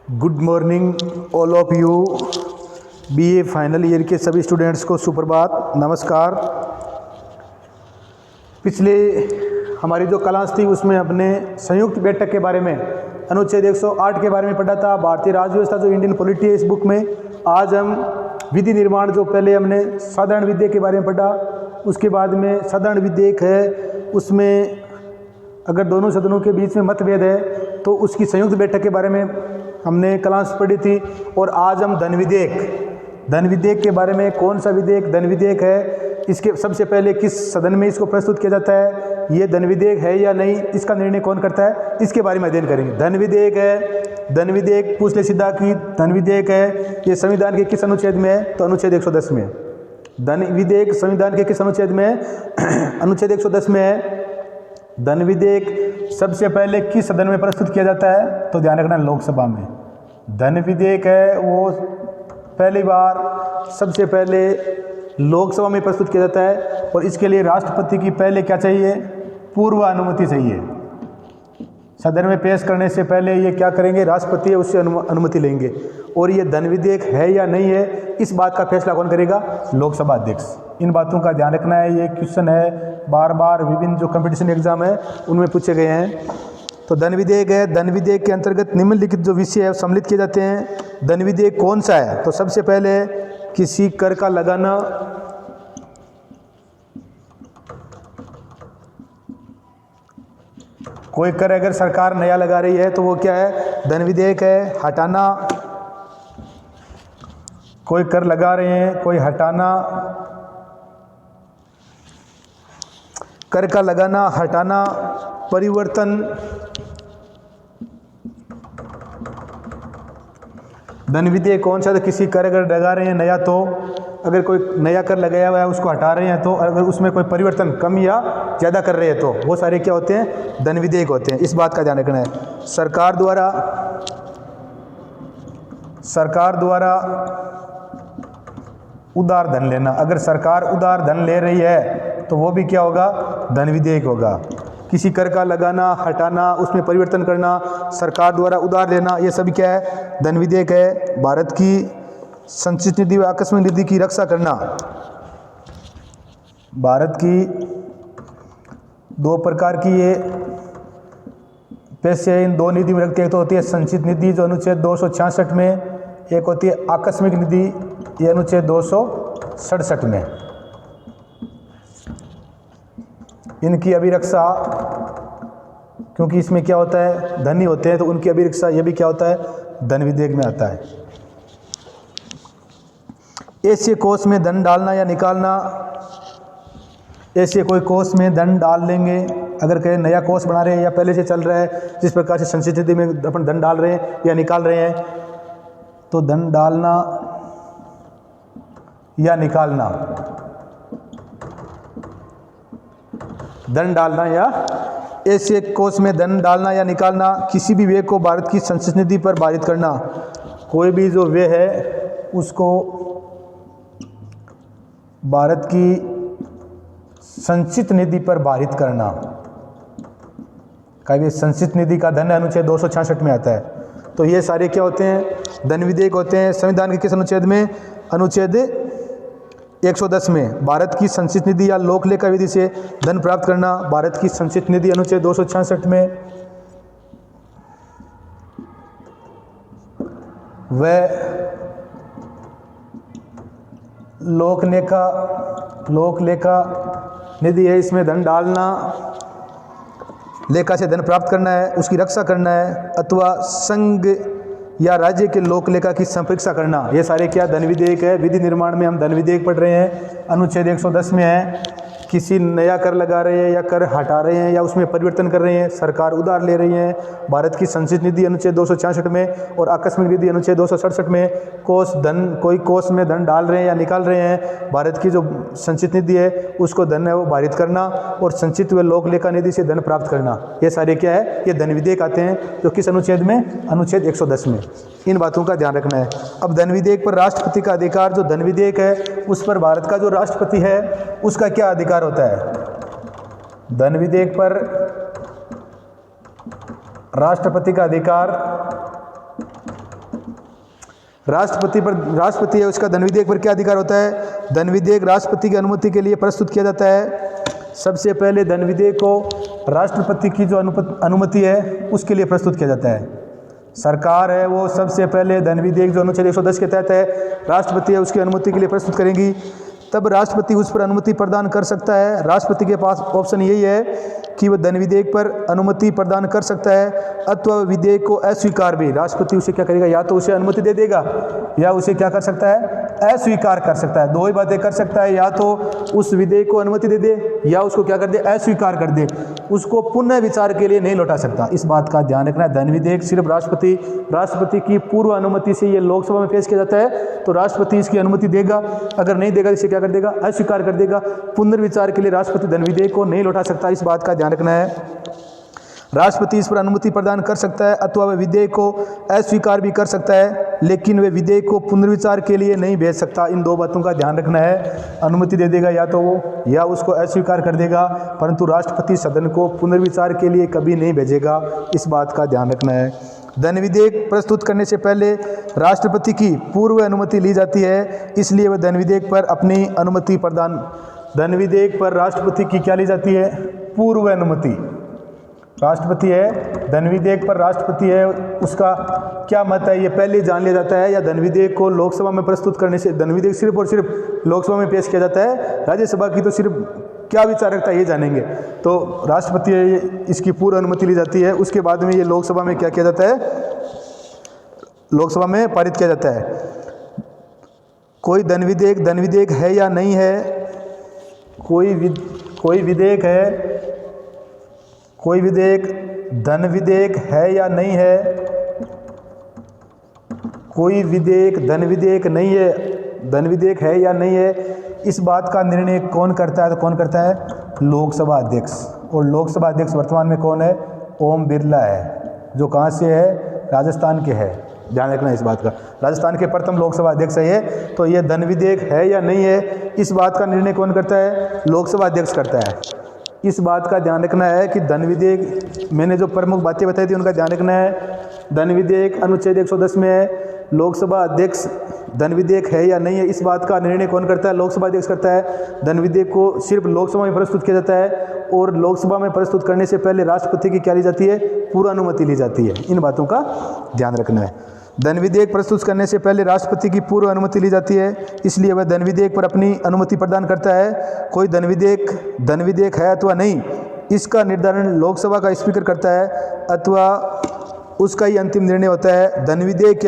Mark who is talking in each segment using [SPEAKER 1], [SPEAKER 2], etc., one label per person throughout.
[SPEAKER 1] Good morning all of you. BA final year के सभी students को सुप्रभात, नमस्कार। पिछले हमारी जो क्लास थी उसमें अपने संयुक्त बैठक के बारे में, अनुच्छेद 108 के बारे में पढ़ा था, भारतीय राज्य व्यवस्था जो इंडियन पॉलिटी है इस बुक में। आज हम विधि निर्माण, जो पहले हमने साधारण विधेयक के बारे में पढ़ा, उसके बाद में साधारण विधेयक है, उसमें अगर दोनों सदनों के बीच में मतभेद है तो उसकी संयुक्त बैठक के बारे में हमने क्लास पढ़ी थी। और आज हम धन विधेयक के बारे में, कौन सा विधेयक धन विधेयक है, इसके सबसे पहले किस सदन में इसको प्रस्तुत किया जाता है, ये धन विधेयक है या नहीं, इसका निर्णय कौन करता है, इसके बारे में अध्ययन करेंगे। धन विधेयक है, धन विधेयक पूछ ले सीधा कि धन विधेयक है ये संविधान के किस अनुच्छेद में है, तो अनुच्छेद 110 में। धन विधेयक संविधान के किस अनुच्छेद में है, अनुच्छेद 110 में है। धन विधेयक सबसे पहले किस सदन में प्रस्तुत किया जाता है, तो ध्यान रखना लोकसभा में। धन विधेयक है वो पहली बार सबसे पहले लोकसभा में प्रस्तुत किया जाता है, और इसके लिए राष्ट्रपति की पहले क्या चाहिए, पूर्व अनुमति चाहिए। सदन में पेश करने से पहले ये क्या करेंगे, राष्ट्रपति है उससे अनुमति लेंगे। और ये धन विधेयक है या नहीं है, इस बात का फैसला कौन करेगा, लोकसभा अध्यक्ष। इन बातों का ध्यान रखना है। ये क्वेश्चन है बार बार विभिन्न जो कंपटीशन एग्जाम है उनमें पूछे गए हैं। तो धन विधेयक है, धन विधेयक के अंतर्गत निम्नलिखित जो विषय है सम्मिलित किए जाते हैं। धन विधेयक कौन सा है, तो सबसे पहले किसी कर का लगाना, कोई कर अगर सरकार नया लगा रही है तो वो क्या है, धन विधेयक है। हटाना, कोई कर लगा रहे हैं, कोई हटाना, कर का लगाना, हटाना, परिवर्तन, धन विधेयक कौन सा, तो किसी कर अगर लगा रहे हैं नया, तो अगर कोई नया कर लगाया हुआ है उसको हटा रहे हैं, तो अगर उसमें कोई परिवर्तन कम या ज़्यादा कर रहे हैं तो वो सारे क्या होते हैं, धन विधेयक होते हैं। इस बात का ध्यान रखना है। सरकार द्वारा उधार धन लेना, अगर सरकार उधार धन ले रही है तो वो भी क्या होगा, धन विधेयक होगा। किसी कर का लगाना, हटाना, उसमें परिवर्तन करना, सरकार द्वारा उधार लेना, ये सभी क्या है, धन विधेयक है। भारत की संचित निधि व आकस्मिक निधि की रक्षा करना, भारत की दो प्रकार की ये पैसे इन दो निधि में रखते हैं। एक तो होती है संचित निधि जो अनुच्छेद 266 में, एक होती है आकस्मिक निधि, ये अनुच्छेद 267 में। इनकी अभिरक्षा, क्योंकि इसमें क्या होता है, धनी होते हैं, तो उनकी अभिरक्षा ये भी क्या होता है, धन विधेयक में आता है। ऐसे कोष में धन डालना या निकालना, ऐसे कोई कोष में धन डाल लेंगे, अगर कहीं नया कोष बना रहे हैं या पहले से चल रहा है, जिस प्रकार से संचित निधि में अपन धन डाल रहे हैं या निकाल रहे हैं, तो धन डालना या निकालना, धन डालना या ऐसे कोष में धन डालना या निकालना, किसी भी व्यय को भारत की संचित निधि पर पारित करना, कोई भी जो व्यय है उसको भारत की संचित निधि पर पारित करना। कभी संचित निधि का धन अनुच्छेद 266 में आता है। तो ये सारे क्या होते हैं, धन विधेयक होते हैं। संविधान के किस अनुच्छेद में, अनुच्छेद 110 में। भारत की संचित निधि या लोक लेखा विधि से धन प्राप्त करना, भारत की संचित निधि अनुच्छेद 266 में। वह लोक लेखा निधि है, इसमें धन डालना, लेखा से धन प्राप्त करना है, उसकी रक्षा करना है, अथवा संघ या राज्य के लोक लेखा की संपरीक्षा करना, ये सारे क्या, धन विधेयक है। विधि निर्माण में हम धन विधेयक पढ़ रहे हैं, अनुच्छेद 110 में है। किसी नया कर लगा रहे हैं या कर हटा रहे हैं या उसमें परिवर्तन कर रहे हैं, सरकार उधार ले रही है, भारत की संचित निधि अनुच्छेद 266 में और आकस्मिक निधि अनुच्छेद 267 में। कोई कोष में धन डाल रहे हैं या निकाल रहे हैं, भारत की जो संचित निधि है उसको धन है वो पारित करना, और संचित व लोक लेखा निधि से धन प्राप्त करना, ये सारे क्या है, ये धन विधेयक आते हैं। जो किस अनुच्छेद में, अनुच्छेद 110 में। इन बातों का ध्यान रखना है। अब धन विधेयक पर राष्ट्रपति का अधिकार, जो धन विधेयक है उस पर भारत का जो राष्ट्रपति है उसका क्या अधिकार होता है। धन विधेयक पर राष्ट्रपति का अधिकार राष्ट्रपति है, उसका धन विधेयक पर क्या अधिकार होता है? धन विधेयक राष्ट्रपति की अनुमति के लिए प्रस्तुत किया जाता है। सबसे पहले धन विधेयक को राष्ट्रपति की जो अनुमति है उसके लिए प्रस्तुत किया जाता है। सरकार है वो सबसे पहले धन विधेयक जो अनुच्छेद 110 के तहत है, राष्ट्रपति है उसकी अनुमति के लिए प्रस्तुत करेंगी, तब राष्ट्रपति उस पर अनुमति प्रदान कर सकता है। राष्ट्रपति के पास ऑप्शन यही है कि वह धन विधेयक पर अनुमति प्रदान कर सकता है अथवा विधेयक को अस्वीकार भी। राष्ट्रपति उसे क्या करेगा? या तो उसे अनुमति दे देगा या उसे क्या कर सकता है? अस्वीकार कर सकता है। दो ही बातें कर सकता है, या तो उस विधेयक को अनुमति दे दे या उसको क्या कर दे? अस्वीकार कर दे। उसको पुनः विचार के लिए नहीं लौटा सकता। इस बात का ध्यान रखना है। धन विधेयक सिर्फ राष्ट्रपति की पूर्व अनुमति से ये लोकसभा में पेश किया जाता है, तो राष्ट्रपति इसकी अनुमति देगा। अगर नहीं देगा इसे क्या कर देगा? अस्वीकार कर देगा। पुनर्विचार के लिए राष्ट्रपति धन विधेयक को नहीं लौटा सकता। इस बात का ध्यान रखना है। राष्ट्रपति इस पर अनुमति प्रदान कर सकता है अथवा वह विधेयक को अस्वीकार भी कर सकता है, लेकिन वह विधेयक को पुनर्विचार के लिए नहीं भेज सकता। इन दो बातों का ध्यान रखना है। अनुमति दे देगा या तो वो, या उसको अस्वीकार कर देगा, परंतु राष्ट्रपति सदन को पुनर्विचार के लिए कभी नहीं भेजेगा। इस बात का ध्यान रखना है। धन विधेयक प्रस्तुत करने से पहले राष्ट्रपति की पूर्व अनुमति ली जाती है, इसलिए वह धन विधेयक पर अपनी अनुमति प्रदान। धन विधेयक पर राष्ट्रपति की क्या ली जाती है? पूर्व अनुमति। राष्ट्रपति है, धन विधेयक पर राष्ट्रपति है, उसका क्या मत है ये पहले जान लिया जाता है। या धन विधेयक को लोकसभा में प्रस्तुत करने से, धन विधेयक सिर्फ और सिर्फ लोकसभा में पेश किया जाता है, राज्यसभा की तो सिर्फ क्या विचार रखता है ये जानेंगे। तो राष्ट्रपति है, इसकी पूर्व अनुमति ली जाती है, उसके बाद में ये लोकसभा में क्या किया जाता है? लोकसभा में पारित किया जाता है। कोई धन विधेयक है या नहीं है? कोई विधेयक है, कोई विधेयक धन विधेयक है या नहीं है? कोई विधेयक धन विधेयक नहीं है, धन विधेयक है या नहीं है, इस बात का निर्णय कौन करता है? तो कौन करता है? लोकसभा अध्यक्ष। और लोकसभा अध्यक्ष वर्तमान में कौन है? ओम बिरला है, जो कहाँ से है? राजस्थान के है। ध्यान रखना इस बात का। राजस्थान के प्रथम लोकसभा अध्यक्ष है ये। तो ये धन विधेयक है या नहीं है, इस बात का निर्णय कौन करता है? लोकसभा अध्यक्ष करता है। इस बात का ध्यान रखना है कि धन विधेयक, मैंने जो प्रमुख बातें बताई थी उनका ध्यान रखना है। धन विधेयक अनुच्छेद 110 में है, लोकसभा अध्यक्ष धन विधेयक है या नहीं है, इस बात का निर्णय कौन करता है? लोकसभा अध्यक्ष करता है। धन विधेयक को सिर्फ लोकसभा में प्रस्तुत किया जाता है, और लोकसभा में प्रस्तुत करने से पहले राष्ट्रपति की क्या ली जाती है? पूर्व अनुमति ली जाती है। इन बातों का ध्यान रखना है। धन विधेयक प्रस्तुत करने से पहले राष्ट्रपति की पूर्व अनुमति ली जाती है, इसलिए वह धन विधेयक पर अपनी अनुमति प्रदान करता है। कोई धन विधेयक है अथवा नहीं, इसका निर्धारण लोकसभा का स्पीकर करता है अथवा उसका ही अंतिम निर्णय होता है। धन विधेयक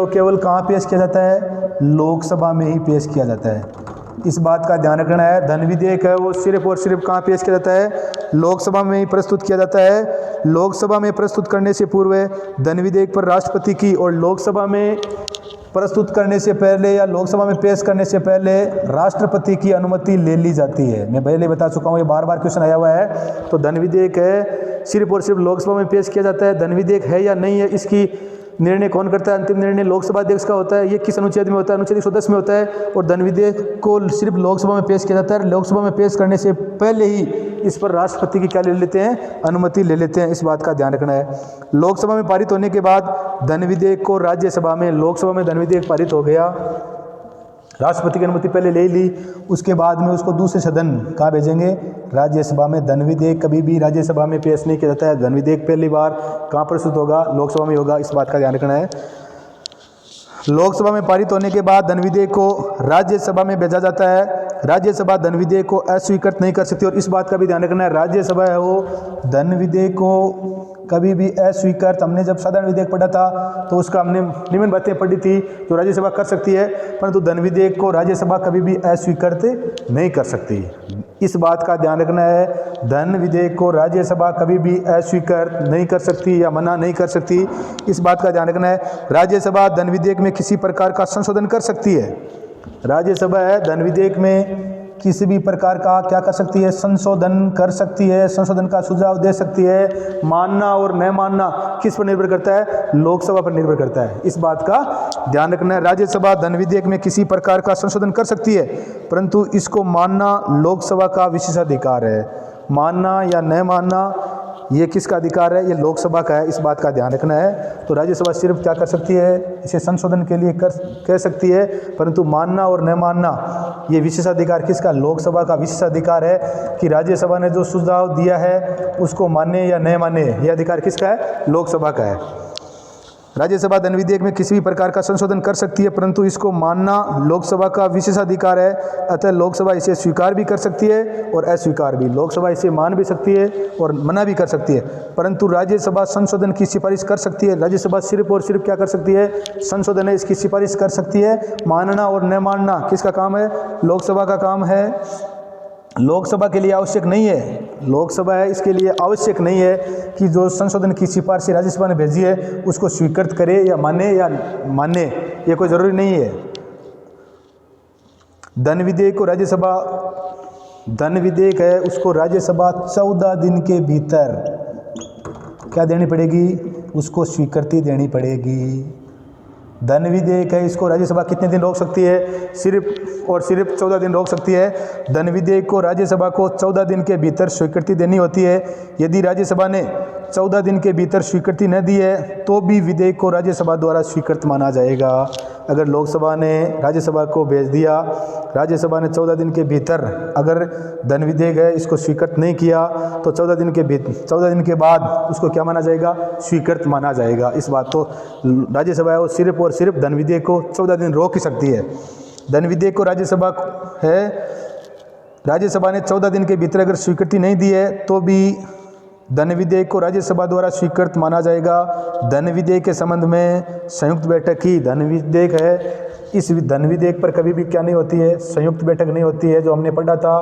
[SPEAKER 1] केवल कहाँ पेश किया जाता है? लोकसभा में ही पेश किया जाता है। इस बात का ध्यान रखना है। धन विधेयक है वो सिर्फ और सिर्फ कहाँ पेश किया जाता है? लोकसभा में ही प्रस्तुत किया जाता है। लोकसभा में प्रस्तुत करने से पूर्व धन विधेयक पर राष्ट्रपति की, और लोकसभा में प्रस्तुत करने से पहले या लोकसभा में पेश करने से पहले राष्ट्रपति की अनुमति ले ली जाती है। मैं पहले बता चुका हूँ, ये बार बार क्वेश्चन आया हुआ है। तो धन विधेयक है सिर्फ और सिर्फ लोकसभा में पेश किया जाता है। धन विधेयक है या नहीं है, इसकी निर्णय कौन करता है? अंतिम निर्णय लोकसभा अध्यक्ष का होता है। ये किस अनुच्छेद में होता है? अनुच्छेद 110 में होता है। और धन विधेयक को सिर्फ लोकसभा में पेश किया जाता है। लोकसभा में पेश करने से पहले ही इस पर राष्ट्रपति की क्या ले लेते हैं? अनुमति ले लेते हैं। इस बात का ध्यान रखना है। लोकसभा में पारित होने के बाद धन विधेयक को राज्यसभा में, लोकसभा में धन विधेयक पारित हो गया, राष्ट्रपति की अनुमति पहले ले ली, उसके बाद में उसको दूसरे सदन कहाँ भेजेंगे? राज्यसभा में। धन विधेयक कभी भी राज्यसभा में पेश नहीं किया जाता है। धन विधेयक पहली बार कहाँ प्रस्तुत होगा? लोकसभा में होगा। इस बात का ध्यान रखना है। लोकसभा में पारित होने के बाद धन विधेयक को राज्यसभा में भेजा जाता है। राज्यसभा धन विधेयक को अस्वीकृत नहीं कर सकती। और इस बात का भी ध्यान रखना है, राज्यसभा है वो धन विधेयक को कभी भी अस्वीकृत, हमने जब साधारण विधेयक पढ़ा था तो उसका हमने निम्न बातें पढ़ी थी जो राज्यसभा कर सकती है, परंतु धन विधेयक को राज्यसभा कभी भी अस्वीकृत नहीं कर सकती। इस बात का ध्यान रखना है। धन विधेयक को राज्यसभा कभी भी अस्वीकृत नहीं कर सकती या मना नहीं कर सकती। इस बात का ध्यान रखना है। राज्यसभा धन विधेयक में किसी प्रकार का संशोधन कर सकती है। राज्यसभा है धन विधेयक में किसी भी प्रकार का क्या कर सकती है? संशोधन कर सकती है। संशोधन का सुझाव दे सकती है। मानना और न मानना किस पर निर्भर करता है? लोकसभा पर निर्भर करता है। इस बात का ध्यान रखना है। राज्यसभा धन विधेयक में किसी प्रकार का संशोधन कर सकती है, परंतु इसको मानना लोकसभा का विशेषाधिकार है। मानना या न मानना ये किसका अधिकार है? ये लोकसभा का है, इस बात का ध्यान रखना है। तो राज्यसभा सिर्फ क्या कर सकती है? इसे संशोधन के लिए कह सकती है, परंतु मानना और न मानना ये विशेषाधिकार किसका? लोकसभा का विशेषाधिकार है कि राज्यसभा ने जो सुझाव दिया है उसको माने या न माने, ये अधिकार किसका है? लोकसभा का है। राज्यसभा धन विधेयक में किसी भी प्रकार का संशोधन कर सकती है, परंतु इसको मानना लोकसभा का विशेषाधिकार है। अतः लोकसभा इसे स्वीकार भी कर सकती है और अस्वीकार भी। लोकसभा इसे मान भी सकती है और मना भी कर सकती है, परंतु राज्यसभा संशोधन की सिफारिश कर सकती है। राज्यसभा सिर्फ और सिर्फ क्या कर सकती है? संशोधन है, इसकी सिफारिश कर सकती है। मानना और न मानना किसका काम है? लोकसभा का काम है। लोकसभा के लिए आवश्यक नहीं है, लोकसभा है इसके लिए आवश्यक नहीं है कि जो संशोधन की सिफारिश राज्यसभा ने भेजी है उसको स्वीकृत करे या माने, ये कोई ज़रूरी नहीं है। धन विधेयक को राज्यसभा, धन विधेयक है उसको राज्यसभा 14 दिन के भीतर क्या देनी पड़ेगी? उसको स्वीकृति देनी पड़ेगी। धन विधेयक है, इसको राज्यसभा कितने दिन रोक सकती है? सिर्फ और सिर्फ 14 दिन रोक सकती है। धन विधेयक को राज्यसभा को 14 दिन के भीतर स्वीकृति देनी होती है। यदि राज्यसभा ने 14 दिन के भीतर स्वीकृति न दी है तो भी विधेयक को राज्यसभा द्वारा स्वीकृत माना जाएगा। अगर लोकसभा ने राज्यसभा को भेज दिया, राज्यसभा ने 14 दिन के भीतर अगर धन विधेयक है इसको स्वीकृत नहीं किया तो 14 दिन के बाद उसको क्या माना जाएगा? स्वीकृत माना जाएगा। इस बात तो राज्यसभा है वो सिर्फ और सिर्फ धन विधेयक को 14 दिन रोक ही सकती है। धन विधेयक को राज्यसभा है, राज्यसभा ने 14 दिन के भीतर अगर स्वीकृति नहीं दी है तो भी धन विधेयक को राज्यसभा द्वारा स्वीकृत माना जाएगा। धन विधेयक के संबंध में संयुक्त बैठक की, धन विधेयक है इस धन विधेयक पर कभी भी क्या नहीं होती है? संयुक्त बैठक नहीं होती है। जो हमने पढ़ा था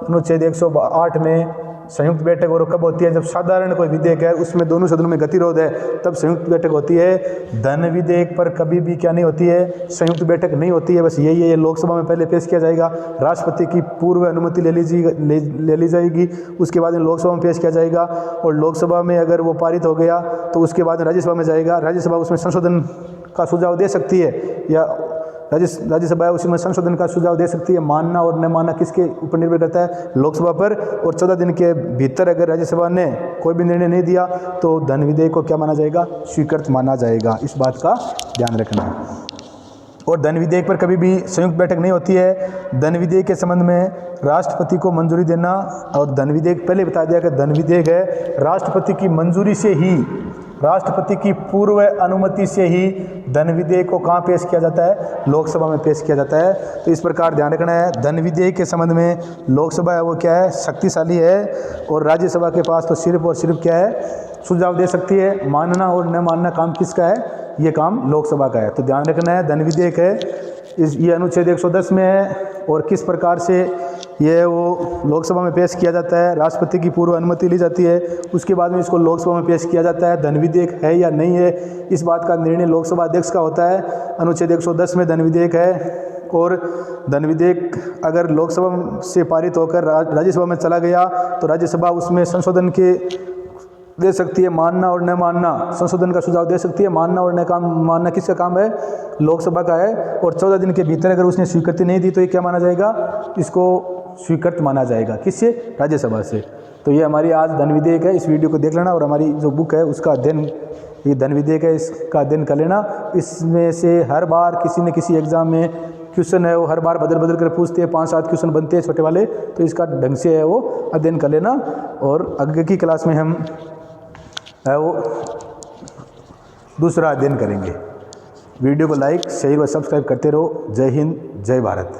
[SPEAKER 1] अनुच्छेद 108 में संयुक्त बैठक और कब होती है? जब साधारण कोई विधेयक है उसमें दोनों सदनों में गतिरोध है तब संयुक्त बैठक होती है। धन विधेयक पर कभी भी क्या नहीं होती है? संयुक्त बैठक नहीं होती है। बस यही है, ये लोकसभा में पहले पेश किया जाएगा, राष्ट्रपति की पूर्व अनुमति ले ली जाएगी, उसके बाद लोकसभा में पेश किया जाएगा और लोकसभा में अगर वो पारित हो गया तो उसके बाद राज्यसभा में जाएगा। राज्यसभा उसमें संशोधन का सुझाव दे सकती है या राज्यसभा उसमें संशोधन का सुझाव दे सकती है। मानना और न मानना किसके ऊपर निर्भर करता है? लोकसभा पर। और 14 दिन के भीतर अगर राज्यसभा ने कोई भी निर्णय नहीं दिया तो धन विधेयक को क्या माना जाएगा? स्वीकृत माना जाएगा। इस बात का ध्यान रखना है। और धन विधेयक पर कभी भी संयुक्त बैठक नहीं होती है। धन विधेयक के संबंध में राष्ट्रपति को मंजूरी देना, और धन विधेयक पहले बता दिया कि धन विधेयक है राष्ट्रपति की मंजूरी से ही, राष्ट्रपति की पूर्व अनुमति से ही धन विधेयक को कहाँ पेश किया जाता है? लोकसभा में पेश किया जाता है। तो इस प्रकार ध्यान रखना है। धन विधेयक के संबंध में लोकसभा है वो क्या है? शक्तिशाली है, और राज्यसभा के पास तो सिर्फ और सिर्फ क्या है? सुझाव दे सकती है। मानना और न मानना काम किसका है? ये काम लोकसभा का है। तो ध्यान रखना है, धन विधेयक है ये अनुच्छेद 110 में है, और किस प्रकार से ये वो लोकसभा में पेश किया जाता है? राष्ट्रपति की पूर्व अनुमति ली जाती है, उसके बाद में इसको लोकसभा में पेश किया जाता है। धन विधेयक है या नहीं है, इस बात का निर्णय लोकसभा अध्यक्ष का होता है। अनुच्छेद 110 में धन विधेयक है, और धन विधेयक अगर लोकसभा से पारित होकर राज्यसभा में चला गया तो राज्यसभा उसमें संशोधन के दे सकती है। मानना और न मानना, संशोधन का सुझाव दे सकती है। मानना और न मानना किसका काम है? लोकसभा का है। और 14 दिन के भीतर अगर उसने स्वीकृति नहीं दी तो ये क्या माना जाएगा? इसको स्वीकृत माना जाएगा। किससे? राज्यसभा से। तो ये हमारी आज धन विधेयक है, इस वीडियो को देख लेना, और हमारी जो बुक है उसका अध्ययन, ये धन विधेयक है इसका अध्ययन कर लेना। इसमें से हर बार किसी न किसी एग्जाम में क्वेश्चन है वो हर बार बदल कर पूछते हैं, 5-7 क्वेश्चन बनते हैं छोटे वाले, तो इसका ढंग से है वो अध्ययन कर लेना। और आगे की क्लास में हम वो दूसरा अध्ययन करेंगे। वीडियो को लाइक, शेयर व सब्सक्राइब करते रहो। जय हिंद, जय भारत।